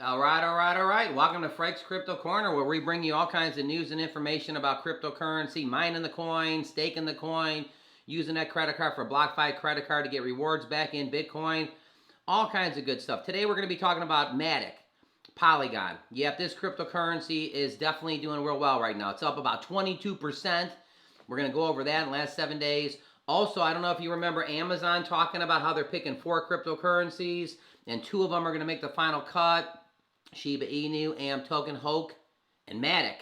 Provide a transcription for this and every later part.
All right, all right, all right. Welcome to Frank's Crypto Corner, where we bring you all kinds of news and information about cryptocurrency, mining the coin, staking the coin, using that credit card for BlockFi credit card to get rewards back in Bitcoin, all kinds of good stuff. Today we're going to be talking about Matic, Polygon. Yep, this cryptocurrency is definitely doing real well right now. It's up about 22%. We're going to go over that in the last 7 days. Also, I don't know if you remember Amazon talking about how they're picking 4 cryptocurrencies, and 2 of them are going to make the final cut. Shiba Inu, AM Token, Hoke, and Matic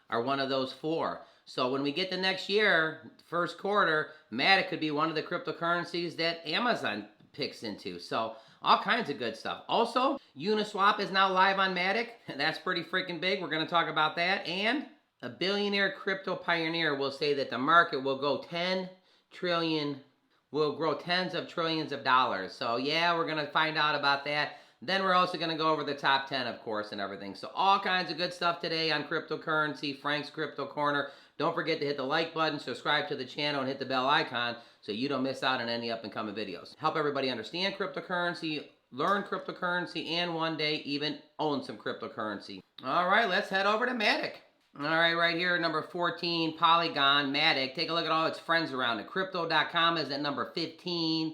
are one of those 4. So when we get to next year, first quarter, Matic could be one of the cryptocurrencies that Amazon picks into. So all kinds of good stuff. Also, Uniswap is now live on Matic. That's pretty freaking big. We're going to talk about that. And a billionaire crypto pioneer will say that the market will go 10 trillion, will grow tens of trillions of dollars. So yeah, we're going to find out about that. Then we're also going to go over the top 10, of course, and everything. So all kinds of good stuff today on cryptocurrency, Frank's Crypto Corner. Don't forget to hit the like button, subscribe to the channel, and hit the bell icon so you don't miss out on any up-and-coming videos. Help everybody understand cryptocurrency, learn cryptocurrency, and one day even own some cryptocurrency. All right, let's head over to Matic. All right here, number 14, Polygon Matic. Take a look at all its friends around it. Crypto.com is at number 15.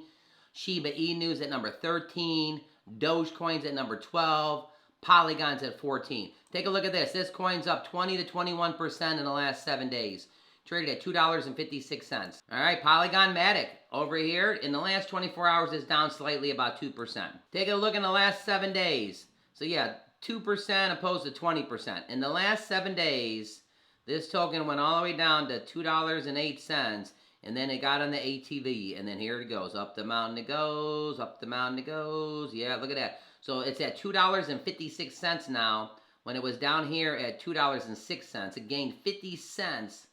Shiba Inu is at number 13. Dogecoin's at number 12. Polygon's at 14. Take a look at this. This coin's up 20 to 21% in the last 7 days. Traded at $2.56. All right, Polygon Matic over here in the last 24 hours is down slightly, about 2%. Take a look in the last 7 days. So yeah, 2% opposed to 20%. In the last 7 days, this token went all the way down to $2.08. And then it got on the ATV, and then here it goes. Up the mountain it goes, up the mountain it goes. Yeah, look at that. So it's at $2.56 now, when it was down here at $2.06. It gained 50 cents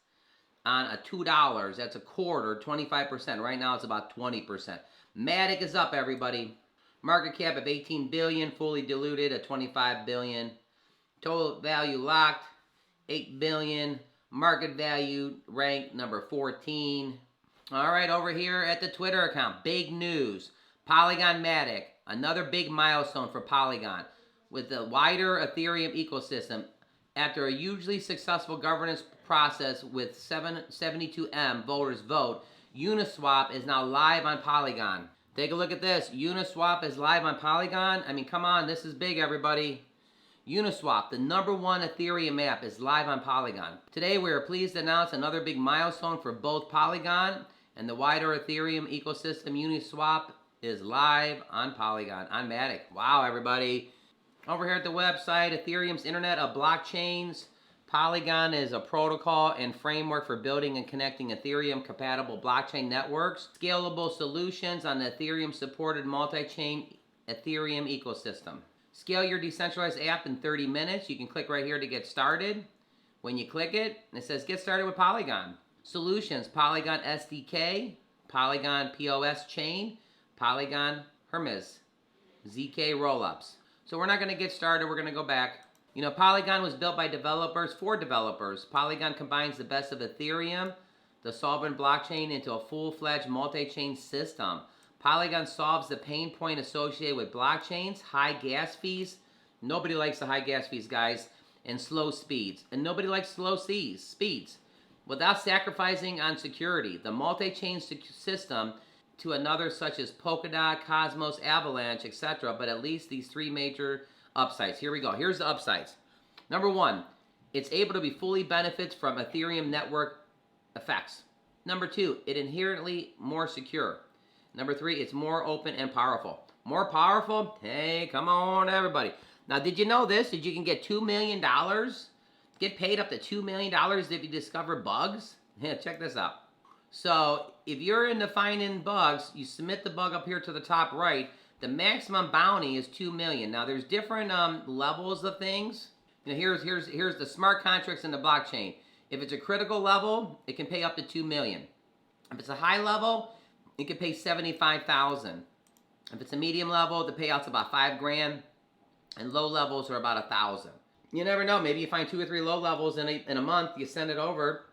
on a $2. That's a quarter, 25%. Right now it's about 20%. Matic is up, everybody. Market cap of 18 billion, fully diluted at 25 billion. Total value locked, 8 billion. Market value ranked number 14. All right, over here at the Twitter account, big news. Polygon Matic, another big milestone for Polygon. With the wider Ethereum ecosystem, after a hugely successful governance process with 72M voters vote, Uniswap is now live on Polygon. Take a look at this. Uniswap is live on Polygon. I mean, come on, this is big, everybody. Uniswap, the #1 Ethereum app, is live on Polygon. Today we are pleased to announce another big milestone for both Polygon and the wider Ethereum ecosystem. Uniswap is live on Polygon, on Matic. Wow, everybody. Over here at the website, Ethereum's Internet of Blockchains. Polygon is a protocol and framework for building and connecting Ethereum-compatible blockchain networks. Scalable solutions on the Ethereum-supported multi-chain Ethereum ecosystem. Scale your decentralized app in 30 minutes. You can click right here to get started. When you click it, it says get started with Polygon. Solutions, Polygon SDK, Polygon POS chain, Polygon Hermes, ZK rollups. So we're not going to get started. We're going to go back. You know, Polygon was built by developers for developers. Polygon combines the best of Ethereum, the sovereign blockchain, into a full-fledged multi-chain system. Polygon solves the pain point associated with blockchains, high gas fees. Nobody likes the high gas fees, guys, and slow speeds. And nobody likes slow speeds. Without sacrificing on security, the multi-chain system to another such as Polkadot, Cosmos, Avalanche, etc. But at least these 3 major upsides. Here we go. Here's the upsides. Number 1, it's able to be fully benefits from Ethereum network effects. Number 2, it inherently more secure. Number 3, it's more open and powerful. More powerful? Hey, come on, everybody. Now, did you know this? That you can get $2 million? Get paid up to $2 million if you discover bugs? Yeah, check this out. So, if you're into finding bugs, you submit the bug up here to the top right. The maximum bounty is $2 million. Now, there's different levels of things. You know, here's the smart contracts in the blockchain. If it's a critical level, it can pay up to $2 million. If it's a high level, it can pay $75,000. If it's a medium level, the payout's about $5 grand, and low levels are about $1,000. You never know. Maybe you find 2 or 3 low levels in a month. You send it over,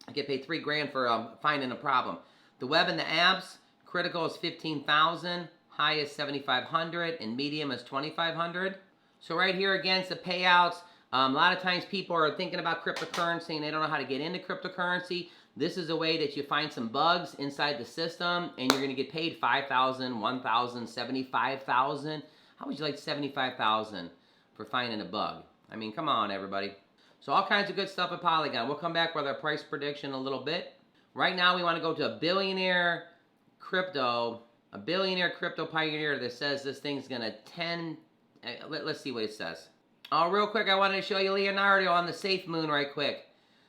you get paid $3 grand for finding a problem. The web and the apps, critical is $15,000, high is $7,500, and medium is $2,500. So right here, again, it's the payouts. A lot of times people are thinking about cryptocurrency and they don't know how to get into cryptocurrency. This is a way that you find some bugs inside the system and you're going to get paid $5,000, $1,000, $75,000. How would you like $75,000 for finding a bug? I mean, come on, everybody. So all kinds of good stuff at Polygon. We'll come back with our price prediction in a little bit. Right now, we want to go to a billionaire crypto pioneer that says this thing's going to let's see what it says. Oh, real quick, I wanted to show you Leonardo on the Safe Moon right quick.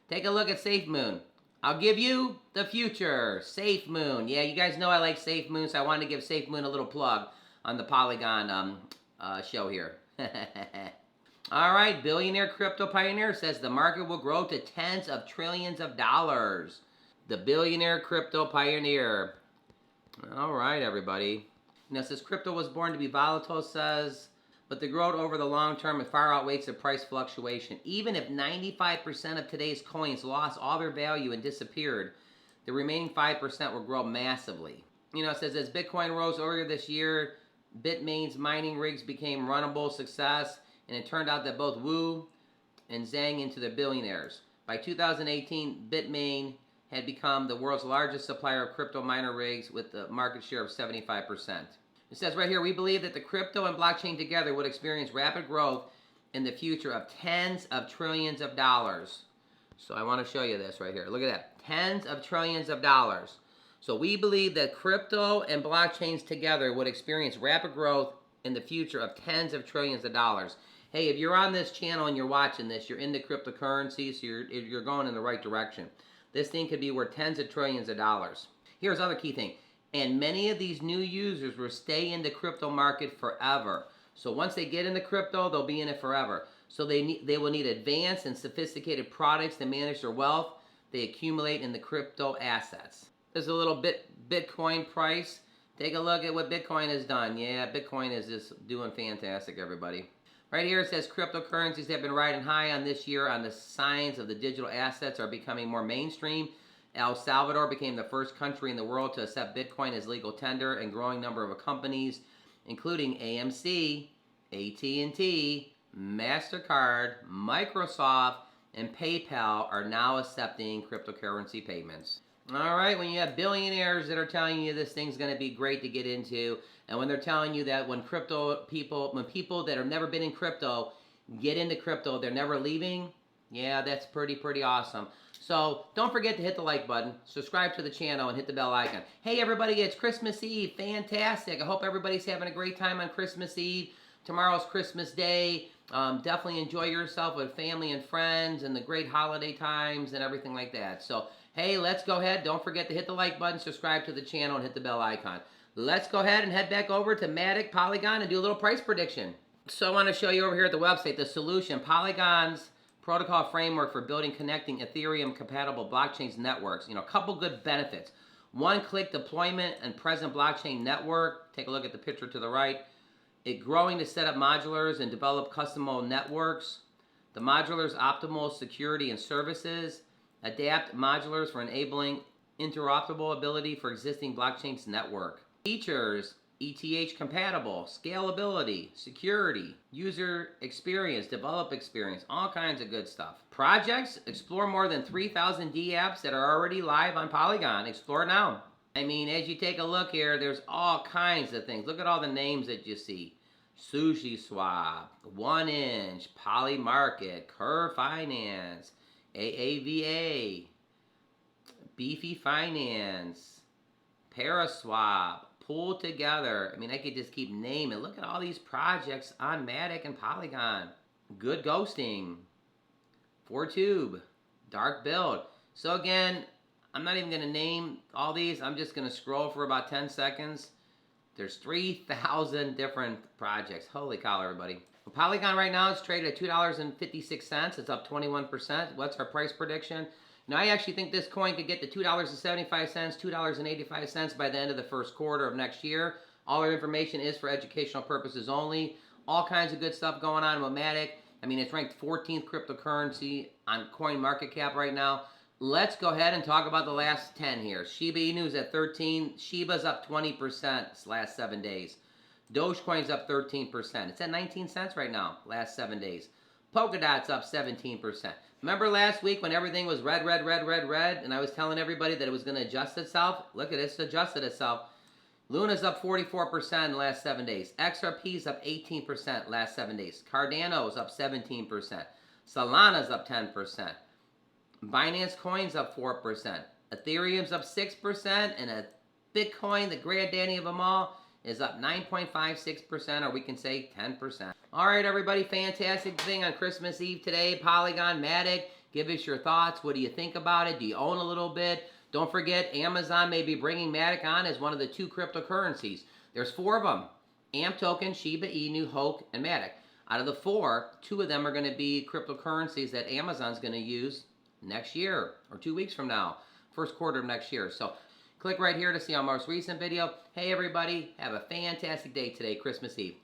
Take a look at Safe Moon. I'll give you the future. Safe Moon. Yeah, you guys know I like Safe Moon, so I wanted to give Safe Moon a little plug on the Polygon show here. All right, billionaire crypto pioneer says the market will grow to tens of trillions of dollars. The billionaire crypto pioneer. All right, everybody. Now, it says crypto was born to be volatile, says, but the growth over the long term far outweighs the price fluctuation. Even if 95% of today's coins lost all their value and disappeared, the remaining 5% will grow massively. You know, it says as Bitcoin rose earlier this year, Bitmain's mining rigs became runnable success, and it turned out that both Wu and Zhang into the billionaires. By 2018, Bitmain had become the world's largest supplier of crypto miner rigs with a market share of 75%. It says right here, we believe that the crypto and blockchain together would experience rapid growth in the future of tens of trillions of dollars. So I want to show you this right here. Look at that. Tens of trillions of dollars. So we believe that crypto and blockchains together would experience rapid growth in the future of tens of trillions of dollars. Hey, if you're on this channel and you're watching this, you're into cryptocurrency, so you're going in the right direction. This thing could be worth tens of trillions of dollars. Here's the other key thing. And many of these new users will stay in the crypto market forever. So once they get into crypto, they'll be in it forever. So they will need advanced and sophisticated products to manage their wealth they accumulate in the crypto assets. There's a little Bitcoin price. Take a look at what Bitcoin has done. Yeah, Bitcoin is just doing fantastic, everybody. Right here it says cryptocurrencies have been riding high on this year on the signs of the digital assets are becoming more mainstream. El Salvador became the first country in the world to accept Bitcoin as legal tender, and growing number of companies, including AMC, AT&T, MasterCard, Microsoft, and PayPal are now accepting cryptocurrency payments. All right, when you have billionaires that are telling you this thing's going to be great to get into, and when they're telling you that when people that have never been in crypto get into crypto, they're never leaving, yeah, that's pretty awesome. So don't forget to hit the like button, subscribe to the channel, and hit the bell icon. Hey, everybody, it's Christmas Eve. Fantastic. I hope everybody's having a great time on Christmas Eve. Tomorrow's Christmas Day. Definitely enjoy yourself with family and friends and the great holiday times and everything like that. So, hey, let's go ahead. Don't forget to hit the like button, subscribe to the channel, and hit the bell icon. Let's go ahead and head back over to Matic, Polygon, and do a little price prediction. So I want to show you over here at the website the solution, Polygon's protocol framework for building connecting Ethereum compatible blockchains networks. You know, a couple good benefits. One-click deployment and present blockchain network. Take a look at the picture to the right. It growing to set up modulars and develop custom networks. The modulars optimal security and services. Adapt modulars for enabling interoperable ability for existing blockchains network. Features, ETH compatible, scalability, security, user experience, develop experience, all kinds of good stuff. Projects, explore more than 3,000 dApps that are already live on Polygon. Explore now. I mean, as you take a look here, there's all kinds of things. Look at all the names that you see. Sushi Swap, 1inch, Poly Market, Curve Finance, AAVA, Beefy Finance, Paraswap, Pull Together. I mean, I could just keep naming. Look at all these projects on Matic and Polygon. Good Ghosting, 4Tube, Dark Build. So again, I'm not even going to name all these. I'm just going to scroll for about 10 seconds. There's 3,000 different projects. Holy cow, everybody. Well, Polygon right now is traded at $2.56. It's up 21%. What's our price prediction? Now, I actually think this coin could get to $2.75, $2.85 by the end of the first quarter of next year. All our information is for educational purposes only. All kinds of good stuff going on with Matic. I mean, it's ranked 14th cryptocurrency on CoinMarketCap right now. Let's go ahead and talk about the last 10 here. Shiba Inu is at 13. Shiba's up 20% this last 7 days. Dogecoin's up 13%. It's at 19 cents right now, last 7 days. Polkadot's up 17%. Remember last week when everything was red, and I was telling everybody that it was going to adjust itself? Look at it, it's adjusted itself. Luna's up 44% in the last 7 days. XRP's up 18% last 7 days. Cardano's up 17%. Solana's up 10%. Binance Coin's up 4%. Ethereum's up 6%. And a Bitcoin, the granddaddy of them all, is up 9.56%, or we can say 10%. All right, everybody, fantastic thing on Christmas Eve today. Polygon Matic, give us your thoughts. What do you think about it? Do you own a little bit? Don't forget, Amazon may be bringing Matic on as one of the 2 cryptocurrencies. There's 4 of them: AMP token, Shiba Inu, Hulk, and Matic. Out of the 4, 2 of them are going to be cryptocurrencies that Amazon's going to use next year or 2 weeks from now, first quarter of next year. So click right here to see our most recent video. Hey, everybody, have a fantastic day today, Christmas Eve.